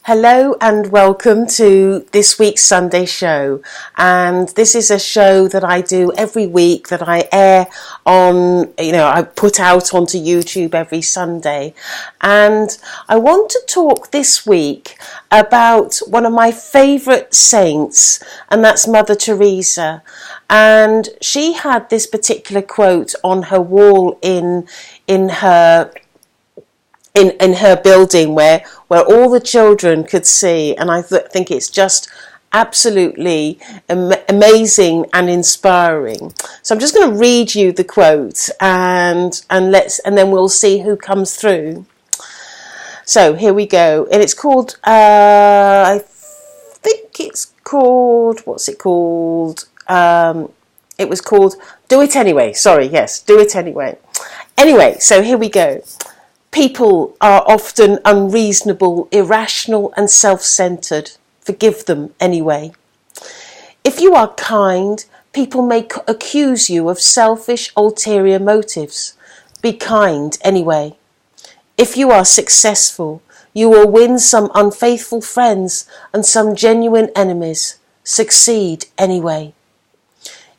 Hello and welcome to this week's Sunday show, and this is a show that I do every week that I air on, I put out onto YouTube every Sunday. And I want to talk this week about one of my favourite saints, and that's Mother Theresa. And she had this particular quote on her wall in her building where all the children could see, and I think it's just absolutely amazing and inspiring. So I'm just going to read you the quote and then we'll see who comes through. So here we go, and it's called I think it's called, what's it called? It was called Do It Anyway. Sorry, yes, Do It Anyway. Anyway, so here we go. People are often unreasonable, irrational and self-centered. Forgive them anyway. If you are kind, people may accuse you of selfish, ulterior motives. Be kind anyway. If you are successful, you will win some unfaithful friends and some genuine enemies. Succeed anyway.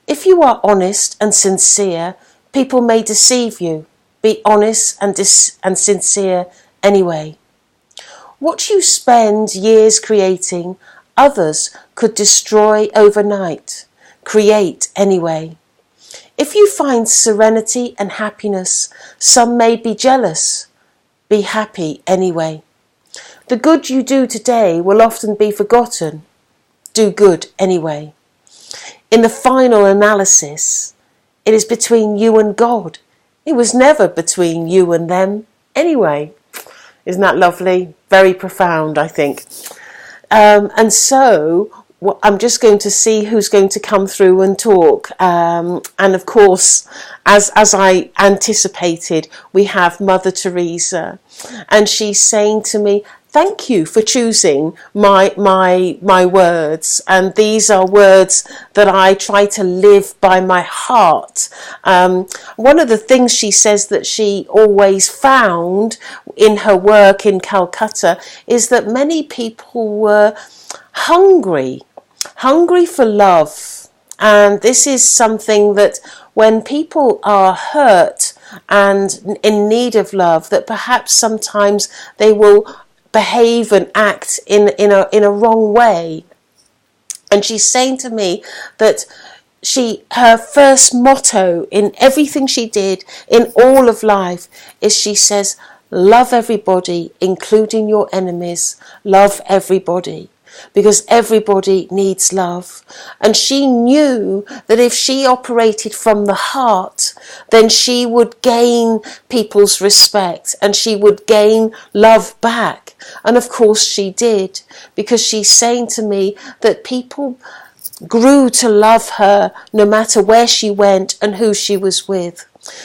If you are honest and sincere, people may deceive you. Be honest and sincere anyway. What you spend years creating, others could destroy overnight. Create anyway. If you find serenity and happiness, some may be jealous. Be happy anyway. The good you do today will often be forgotten. Do good anyway. In the final analysis, it is between you and God. It was never between you and them anyway. Isn't that lovely? Very profound, I think. And so I'm just going to see who's going to come through and talk. And of course, as I anticipated, we have Mother Theresa. And she's saying to me, thank you for choosing my words, and these are words that I try to live by my heart. One of the things she says that she always found in her work in Calcutta is that many people were hungry for love, and this is something that when people are hurt and in need of love, that perhaps sometimes they will behave and act in a wrong way. And she's saying to me that her first motto in everything she did in all of life is, she says, love everybody, including your enemies. Love everybody, because everybody needs love. And she knew that if she operated from the heart, then she would gain people's respect and she would gain love back. And of course she did, because she's saying to me that people grew to love her no matter where she went and who she was with.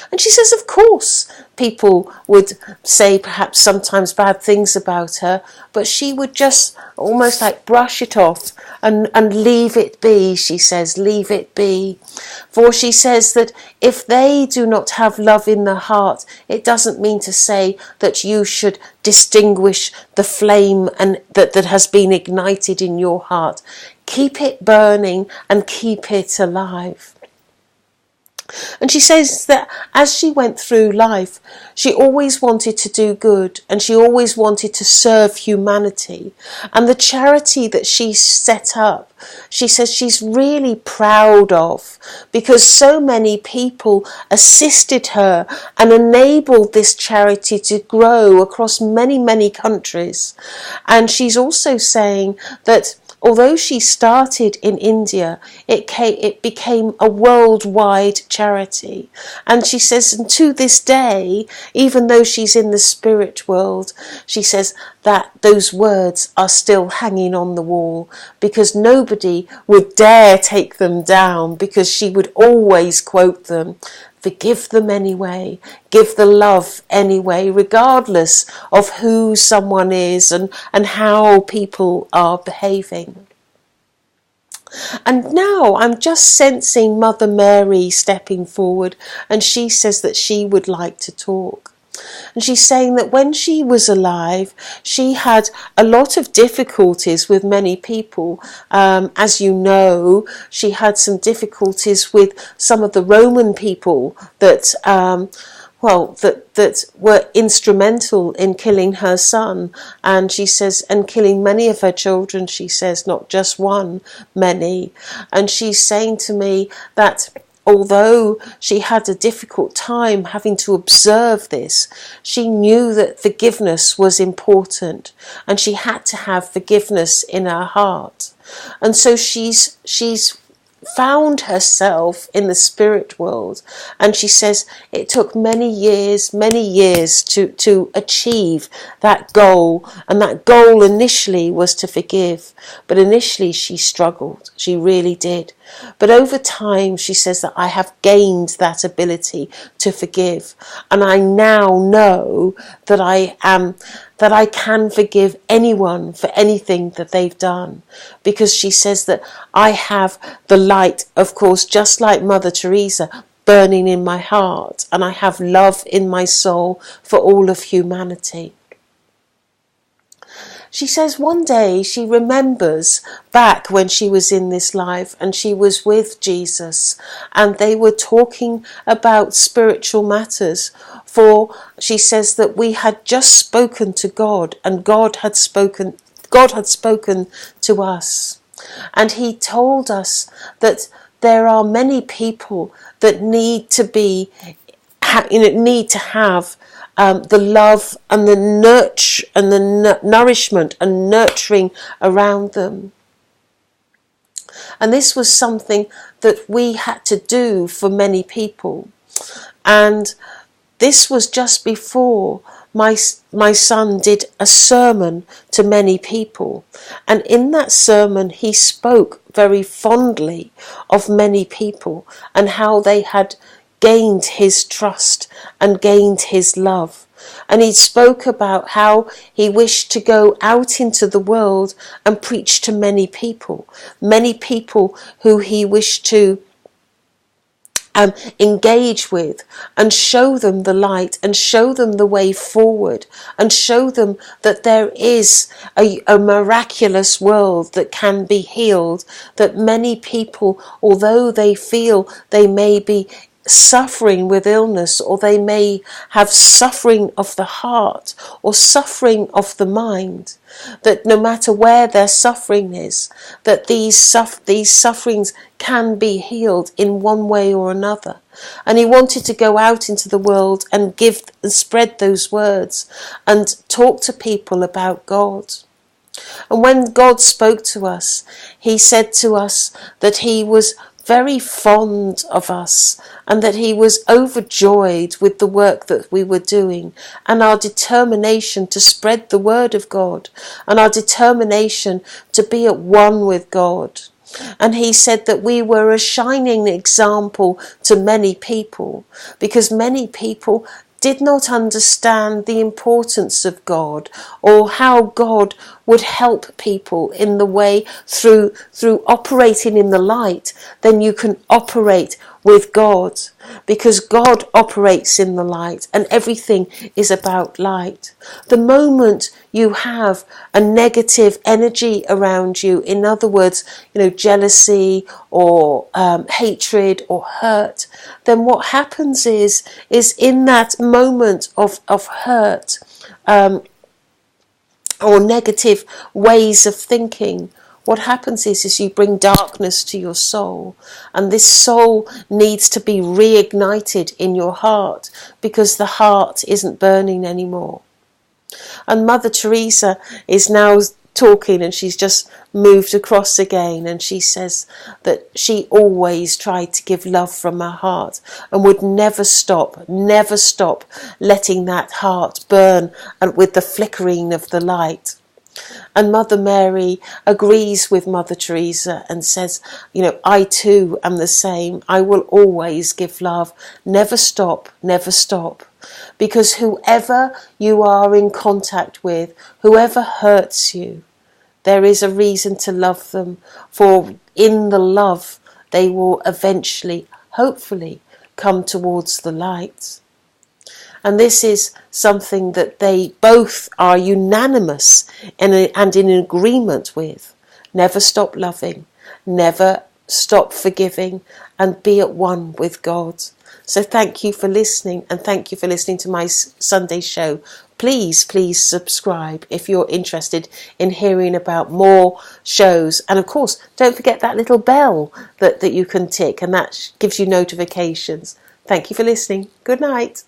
And she says, of course, people would say perhaps sometimes bad things about her, but she would just almost like brush it off and leave it be. She says, leave it be. For she says that if they do not have love in their heart, it doesn't mean to say that you should distinguish the flame and that has been ignited in your heart. Keep it burning and keep it alive. And she says that as she went through life, she always wanted to do good and she always wanted to serve humanity. And the charity that she set up, she says she's really proud of, because so many people assisted her and enabled this charity to grow across many, many countries. And she's also saying that although she started in India, it became a worldwide charity. And she says, and to this day, even though she's in the spirit world, she says that those words are still hanging on the wall, because nobody would dare take them down, because she would always quote them. Forgive them anyway. Give the love anyway, regardless of who someone is and how people are behaving. And now I'm just sensing Mother Mary stepping forward, and she says that she would like to talk. And she's saying that when she was alive, she had a lot of difficulties with many people. As you know, she had some difficulties with some of the Roman people that that were instrumental in killing her son, and she says, and killing many of her children, she says, not just one, many. And she's saying to me that although she had a difficult time having to observe this, she knew that forgiveness was important, and she had to have forgiveness in her heart. And so she's found herself in the spirit world, and she says it took many years to achieve that goal. And that goal initially was to forgive, but initially she struggled, she really did. But over time, she says that I have gained that ability to forgive, and I now know that I can forgive anyone for anything that they've done, because she says that I have the light, of course, just like Mother Theresa, burning in my heart, and I have love in my soul for all of humanity. She says one day she remembers back when she was in this life and she was with Jesus, and they were talking about spiritual matters. For she says that we had just spoken to God, and God had spoken to us. And he told us that there are many people that need to have the love and the nurture and the nourishment and nurturing around them. And this was something that we had to do for many people. And this was just before my son did a sermon to many people. And in that sermon, he spoke very fondly of many people and how they had gained his trust and gained his love. And he spoke about how he wished to go out into the world and preach to many people who he wished to engage with, and show them the light and show them the way forward, and show them that there is a miraculous world that can be healed, that many people, although they feel they may be suffering with illness, or they may have suffering of the heart or suffering of the mind, that no matter where their suffering is, that these sufferings can be healed in one way or another. And he wanted to go out into the world and give and spread those words and talk to people about God. And when God spoke to us, he said to us that he was very fond of us, and that he was overjoyed with the work that we were doing, and our determination to spread the word of God, and our determination to be at one with God. And he said that we were a shining example to many people, because many people did not understand the importance of God, or how God would help people in the way through operating in the light. Then you can operate with God, because God operates in the light, and everything is about light. The moment you have a negative energy around you, in other words, jealousy or hatred or hurt, then what happens is in that moment of hurt or negative ways of thinking, what happens is you bring darkness to your soul, and this soul needs to be reignited in your heart, because the heart isn't burning anymore. And Mother Theresa is now talking, and she's just moved across again, and she says that she always tried to give love from her heart and would never stop letting that heart burn and with the flickering of the light. And Mother Mary agrees with Mother Theresa and says, I too am the same. I will always give love. Never stop, never stop. Because whoever you are in contact with, whoever hurts you, there is a reason to love them. For in the love, they will eventually, hopefully, come towards the light. And this is something that they both are unanimous and in agreement with. Never stop loving, never stop forgiving, and be at one with God. So thank you for listening, and thank you for listening to my Sunday show. Please subscribe if you're interested in hearing about more shows. And of course, don't forget that little bell that you can tick, and that gives you notifications. Thank you for listening. Good night.